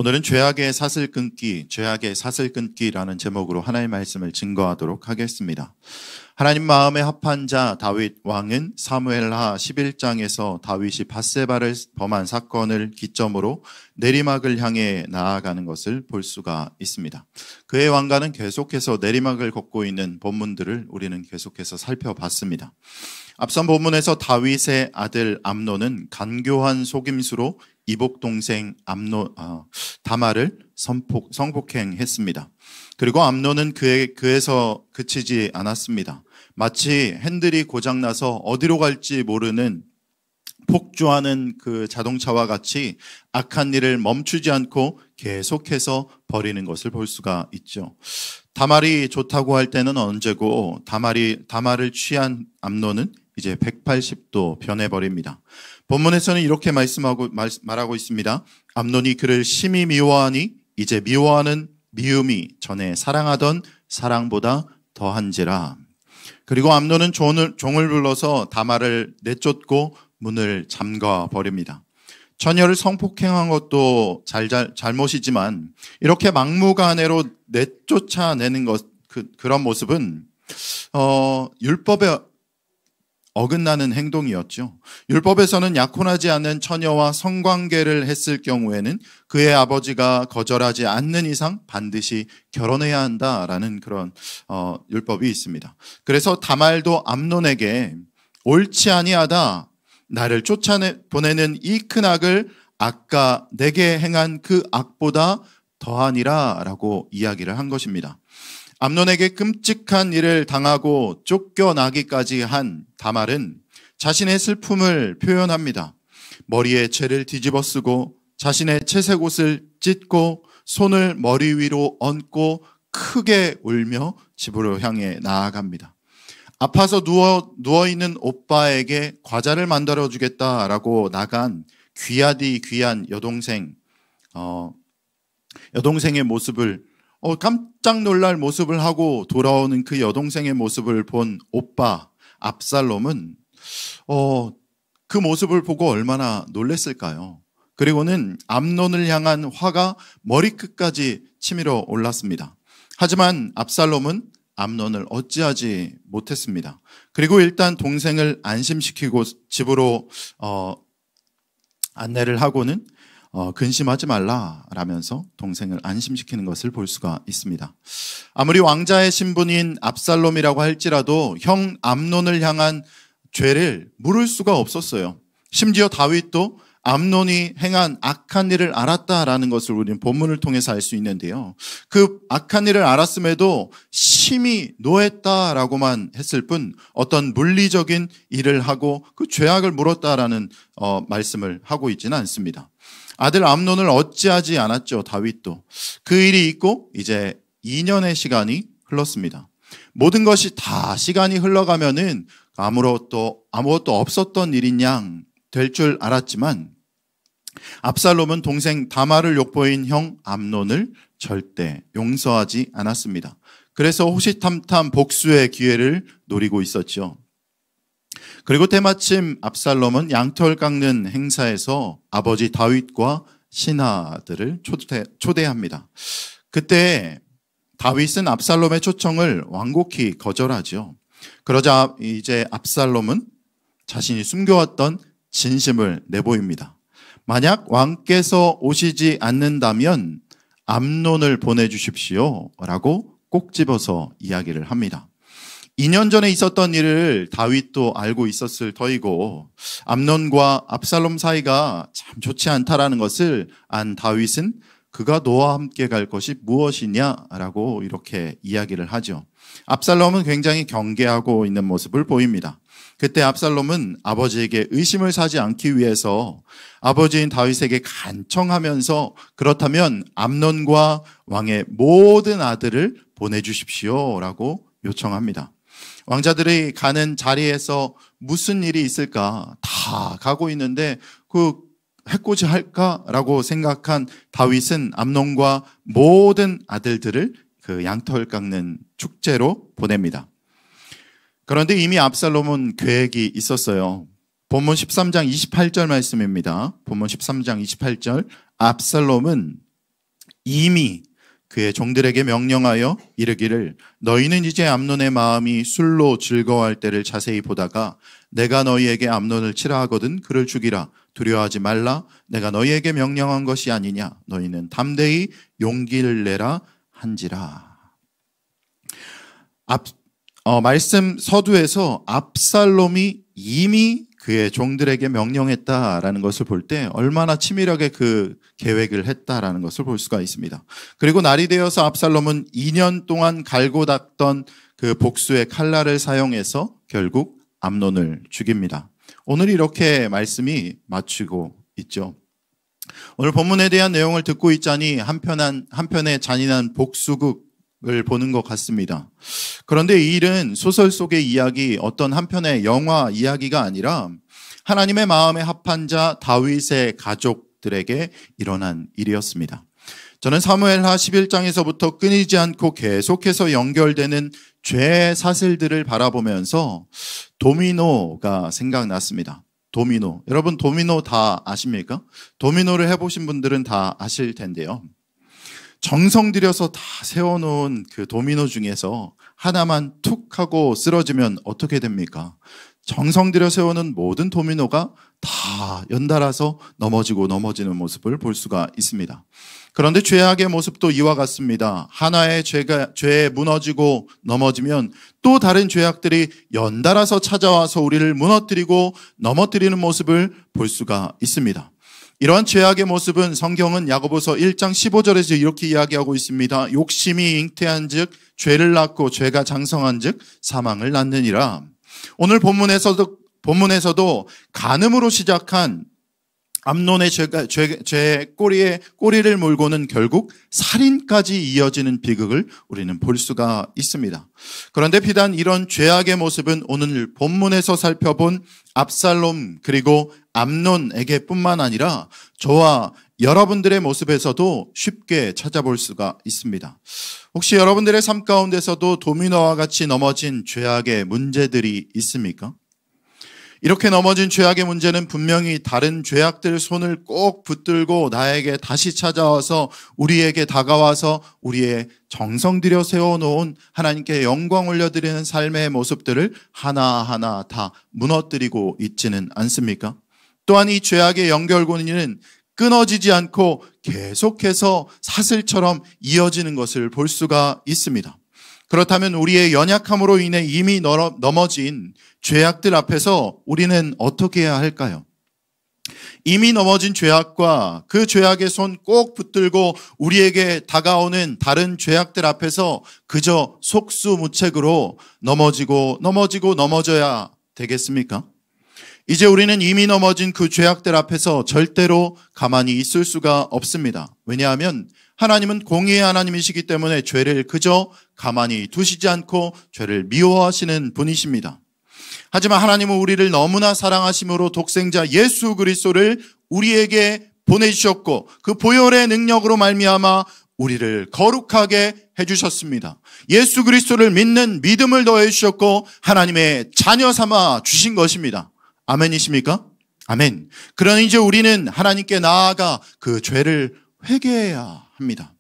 오늘은 죄악의 사슬 끊기, 죄악의 사슬 끊기라는 제목으로 하나님의 말씀을 증거하도록 하겠습니다. 하나님 마음에 합한 자 다윗 왕은 사무엘하 11장에서 다윗이 밧세바를 범한 사건을 기점으로 내리막을 향해 나아가는 것을 볼 수가 있습니다. 그의 왕가는 계속해서 내리막을 걷고 있는 본문들을 우리는 계속해서 살펴봤습니다. 앞선 본문에서 다윗의 아들 암논은 간교한 속임수로 이복 동생 다말을 성폭행했습니다. 그리고 암논은 그에서 그치지 않았습니다. 마치 핸들이 고장나서 어디로 갈지 모르는 폭주하는 그 자동차와 같이 악한 일을 멈추지 않고 계속해서 벌이는 것을 볼 수가 있죠. 다말이 좋다고 할 때는 언제고 다말을 취한 암논은 이제 180도 변해버립니다. 본문에서는 이렇게 말하고 있습니다. 암논이 그를 심히 미워하니 이제 미워하는 미움이 전에 사랑하던 사랑보다 더한지라. 그리고 암논은 종을 불러서 다말을 내쫓고 문을 잠가 버립니다. 처녀를 성폭행한 것도 잘못이지만 이렇게 막무가내로 내쫓아내는 그런 모습은 율법에 어긋나는 행동이었죠. 율법에서는 약혼하지 않은 처녀와 성관계를 했을 경우에는 그의 아버지가 거절하지 않는 이상 반드시 결혼해야 한다라는 그런 율법이 있습니다. 그래서 다말도 암논에게 옳지 아니하다, 나를 쫓아보내는 이 큰 악을 아까 내게 행한 그 악보다 더하니라 라고 이야기를 한 것입니다. 암논에게 끔찍한 일을 당하고 쫓겨나기까지 한 다말은 자신의 슬픔을 표현합니다. 머리에 채를 뒤집어 쓰고 자신의 채색 옷을 찢고 손을 머리 위로 얹고 크게 울며 집으로 향해 나아갑니다. 아파서 누워있는 오빠에게 과자를 만들어주겠다라고 나간 귀하디 귀한 여동생의 모습을 깜짝 놀랄 모습을 하고 돌아오는 그 여동생의 모습을 본 오빠 압살롬은 그 모습을 보고 얼마나 놀랐을까요? 그리고는 암논을 향한 화가 머리끝까지 치밀어 올랐습니다. 하지만 압살롬은 암논을 어찌하지 못했습니다. 그리고 일단 동생을 안심시키고 집으로 안내를 하고는 근심하지 말라라면서 동생을 안심시키는 것을 볼 수가 있습니다. 아무리 왕자의 신분인 압살롬이라고 할지라도 형 암논을 향한 죄를 물을 수가 없었어요. 심지어 다윗도 암논이 행한 악한 일을 알았다라는 것을 우리는 본문을 통해서 알 수 있는데요. 그 악한 일을 알았음에도 심히 노했다라고만 했을 뿐 어떤 물리적인 일을 하고 그 죄악을 물었다라는 말씀을 하고 있지는 않습니다. 아들 암논을 어찌하지 않았죠. 다윗도. 그 일이 있고 이제 2년의 시간이 흘렀습니다. 모든 것이 다 시간이 흘러가면은 아무것도 없었던 일인 양 될 줄 알았지만 압살롬은 동생 다말을 욕보인 형 암논을 절대 용서하지 않았습니다. 그래서 호시탐탐 복수의 기회를 노리고 있었죠. 그리고 때마침 압살롬은 양털 깎는 행사에서 아버지 다윗과 신하들을 초대합니다. 그때 다윗은 압살롬의 초청을 완곡히 거절하죠. 그러자 이제 압살롬은 자신이 숨겨왔던 진심을 내보입니다. 만약 왕께서 오시지 않는다면 암논을 보내주십시오 라고 꼭 집어서 이야기를 합니다. 2년 전에 있었던 일을 다윗도 알고 있었을 터이고 암논과 압살롬 사이가 참 좋지 않다라는 것을 안 다윗은 그가 너와 함께 갈 것이 무엇이냐라고 이렇게 이야기를 하죠. 압살롬은 굉장히 경계하고 있는 모습을 보입니다. 그때 압살롬은 아버지에게 의심을 사지 않기 위해서 아버지인 다윗에게 간청하면서 그렇다면 암논과 왕의 모든 아들을 보내주십시오라고 요청합니다. 왕자들이 가는 자리에서 무슨 일이 있을까 다 가고 있는데 그 해코지 할까라고 생각한 다윗은 암논과 모든 아들들을 그 양털 깎는 축제로 보냅니다. 그런데 이미 압살롬은 계획이 있었어요. 본문 13장 28절 말씀입니다. 본문 13장 28절. 압살롬은 이미 그의 종들에게 명령하여 이르기를 너희는 이제 암논의 마음이 술로 즐거워할 때를 자세히 보다가 내가 너희에게 암논을 치라 하거든 그를 죽이라. 두려워하지 말라. 내가 너희에게 명령한 것이 아니냐. 너희는 담대히 용기를 내라 한지라. 말씀 서두에서 압살롬이 이미 그의 종들에게 명령했다라는 것을 볼 때 얼마나 치밀하게 그 계획을 했다라는 것을 볼 수가 있습니다. 그리고 날이 되어서 압살롬은 2년 동안 갈고 닦던 그 복수의 칼날을 사용해서 결국 암논을 죽입니다. 오늘 이렇게 말씀이 마치고 있죠. 오늘 본문에 대한 내용을 듣고 있자니 한편의 잔인한 복수극을 보는 것 같습니다. 그런데 이 일은 소설 속의 이야기, 어떤 한편의 영화 이야기가 아니라 하나님의 마음에 합한 자 다윗의 가족들에게 일어난 일이었습니다. 저는 사무엘하 11장에서부터 끊이지 않고 계속해서 연결되는 죄의 사슬들을 바라보면서 도미노가 생각났습니다. 도미노. 여러분 도미노 다 아십니까? 도미노를 해보신 분들은 다 아실 텐데요. 정성 들여서 다 세워놓은 그 도미노 중에서 하나만 툭 하고 쓰러지면 어떻게 됩니까? 정성 들여 세우는 모든 도미노가 다 연달아서 넘어지는 모습을 볼 수가 있습니다. 그런데 죄악의 모습도 이와 같습니다. 하나의 죄에 무너지고 넘어지면 또 다른 죄악들이 연달아서 찾아와서 우리를 무너뜨리고 넘어뜨리는 모습을 볼 수가 있습니다. 이러한 죄악의 모습은 성경은 야고보서 1장 15절에서 이렇게 이야기하고 있습니다. 욕심이 잉태한 즉 죄를 낳고 죄가 장성한 즉 사망을 낳느니라. 오늘 본문에서도 간음으로 시작한 암논의 죄의 꼬리를 물고는 결국 살인까지 이어지는 비극을 우리는 볼 수가 있습니다. 그런데 비단 이런 죄악의 모습은 오늘 본문에서 살펴본 압살롬 그리고 암논에게 뿐만 아니라 저와 여러분들의 모습에서도 쉽게 찾아볼 수가 있습니다. 혹시 여러분들의 삶 가운데서도 도미노와 같이 넘어진 죄악의 문제들이 있습니까? 이렇게 넘어진 죄악의 문제는 분명히 다른 죄악들 손을 꼭 붙들고 나에게 다시 찾아와서 우리에게 다가와서 우리의 정성 들여 세워놓은 하나님께 영광 올려드리는 삶의 모습들을 하나하나 다 무너뜨리고 있지는 않습니까? 또한 이 죄악의 연결고리는 끊어지지 않고 계속해서 사슬처럼 이어지는 것을 볼 수가 있습니다. 그렇다면 우리의 연약함으로 인해 이미 넘어진 죄악들 앞에서 우리는 어떻게 해야 할까요? 이미 넘어진 죄악과 그 죄악의 손 꼭 붙들고 우리에게 다가오는 다른 죄악들 앞에서 그저 속수무책으로 넘어져야 되겠습니까? 이제 우리는 이미 넘어진 그 죄악들 앞에서 절대로 가만히 있을 수가 없습니다. 왜냐하면 하나님은 공의의 하나님이시기 때문에 죄를 그저 가만히 두시지 않고 죄를 미워하시는 분이십니다. 하지만 하나님은 우리를 너무나 사랑하심으로 독생자 예수 그리스도를 우리에게 보내주셨고 그 보혈의 능력으로 말미암아 우리를 거룩하게 해주셨습니다. 예수 그리스도를 믿는 믿음을 더해 주셨고 하나님의 자녀 삼아 주신 것입니다. 아멘이십니까? 아멘. 그러니 이제 우리는 하나님께 나아가 그 죄를 회개해야 합니다.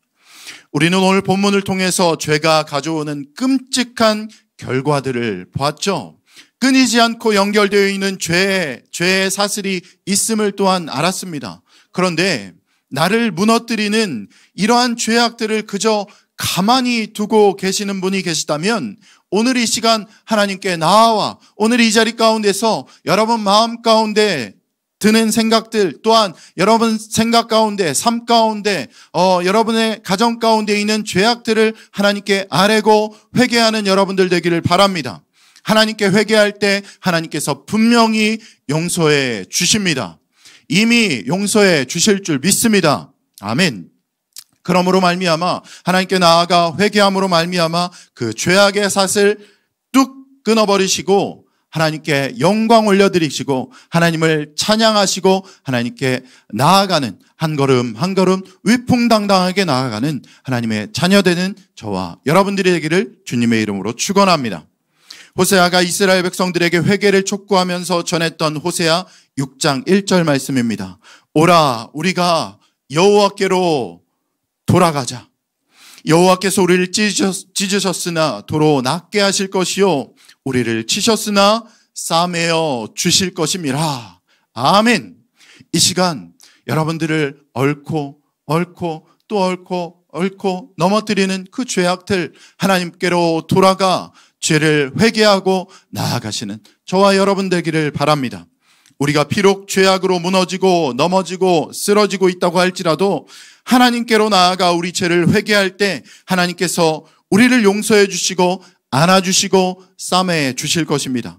우리는 오늘 본문을 통해서 죄가 가져오는 끔찍한 결과들을 보았죠. 끊이지 않고 연결되어 있는 죄의 사슬이 있음을 또한 알았습니다. 그런데 나를 무너뜨리는 이러한 죄악들을 그저 가만히 두고 계시는 분이 계시다면 오늘 이 시간 하나님께 나아와 오늘 이 자리 가운데서 여러분 마음 가운데 드는 생각들 또한 여러분 생각 가운데 삶 가운데 여러분의 가정 가운데 있는 죄악들을 하나님께 아뢰고 회개하는 여러분들 되기를 바랍니다. 하나님께 회개할 때 하나님께서 분명히 용서해 주십니다. 이미 용서해 주실 줄 믿습니다. 아멘. 그러므로 말미암아 하나님께 나아가 회개함으로 말미암아 그 죄악의 사슬 뚝 끊어버리시고 하나님께 영광 올려드리시고 하나님을 찬양하시고 하나님께 나아가는 한 걸음 한 걸음 위풍당당하게 나아가는 하나님의 자녀되는 저와 여러분들이 되기를 주님의 이름으로 축원합니다. 호세아가 이스라엘 백성들에게 회개를 촉구하면서 전했던 호세아 6장 1절 말씀입니다. 오라 우리가 여호와께로 돌아가자. 여호와께서 우리를 찢으셨으나 도로 낫게 하실 것이요 우리를 치셨으나 싸매어 주실 것임이라. 아멘. 이 시간 여러분들을 얽고 또 얽고 넘어뜨리는 그 죄악들 하나님께로 돌아가 죄를 회개하고 나아가시는 저와 여러분 되기를 바랍니다. 우리가 비록 죄악으로 무너지고 넘어지고 쓰러지고 있다고 할지라도 하나님께로 나아가 우리 죄를 회개할 때 하나님께서 우리를 용서해 주시고 안아주시고 싸매 주실 것입니다.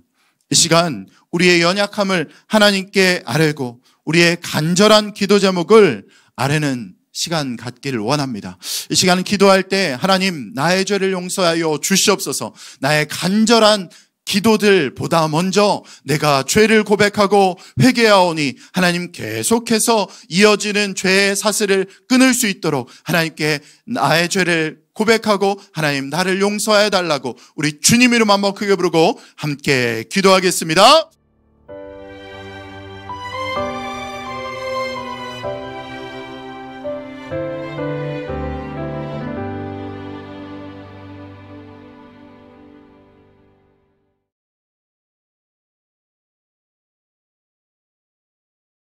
이 시간 우리의 연약함을 하나님께 아뢰고 우리의 간절한 기도 제목을 아뢰는 시간 갖기를 원합니다. 이 시간은 기도할 때 하나님 나의 죄를 용서하여 주시옵소서. 나의 간절한 기도들보다 먼저 내가 죄를 고백하고 회개하오니 하나님 계속해서 이어지는 죄의 사슬을 끊을 수 있도록 하나님께 나의 죄를 고백하고 하나님 나를 용서해 달라고 우리 주님 이름 한번 크게 부르고 함께 기도하겠습니다.